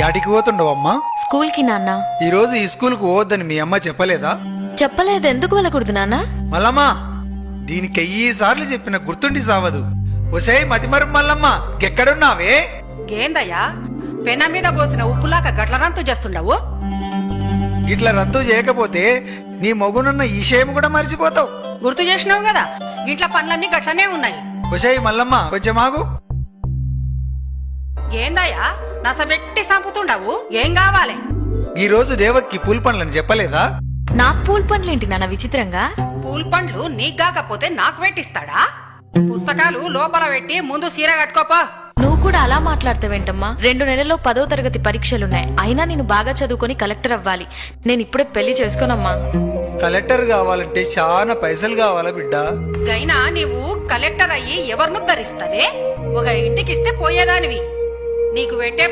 యాడికి పోతుండవమ్మా? స్కూల్ కి నాన్న. ఈ రోజు ఈ స్కూల్ కు పోవద్దని మీ అమ్మ చెప్పలేదా? చెప్పలేదు. ఎందుకు వెళ్ళకూడదు నాన్న? మల్లమ్మా, దీనికి 1000 సార్లు చెప్పిన గుర్తుండి సావదు. ఒసేయ్ మతిమరు మల్లమ్మ, ఎక్కడున్నావే? ఏందయ్యా పెన మీద పోసిన ఉప్పులాక గట్ల రంతు చేస్తుండవు? ఇట్లా రద్దు చేయకపోతే నీ మొగునున్న ఈ విషయం కూడా మర్చిపోతావు. గుర్తు చేసినావు కదా, గిట్ల పనులన్నీ గట్లనే ఉన్నాయి. ఒసేయ్ మల్లమ్మ, కొంచెం ఆగు. ఏందయ్యా నసబెట్టి సంపుతుండవు? ఏం కావాలి? ఈ రోజు దేవక్కి పూల్ పండ్లని చెప్పలేదా? నాకు పూల్ పనులేంటి నాన్న విచిత్రంగా? పూల్ పండ్లు నీకు కాకపోతే నాకు పెట్టిస్తాడా? పుస్తకాలు లోపల పెట్టి ముందు సీర కట్టుకోపా. నువ్వు కూడా అలా మాట్లాడతావేంటమ్మా? 2 నెలల్లో 10వ తరగతి పరీక్షలున్నాయి. అయినా నేను బాగా చదువుకొని కలెక్టర్ అవ్వాలి. నేను ఇప్పుడే పెళ్లి చేసుకోనమ్మా. కలెక్టర్ కావాలంటే చాలా పైసలు కావాలా బిడ్డ? గైనా నీవు కలెక్టర్ అయ్యి ఎవరిను ధరిస్తావే? ఒక ఇంటికిస్తే పోయేదానివి. నీకు పెట్టే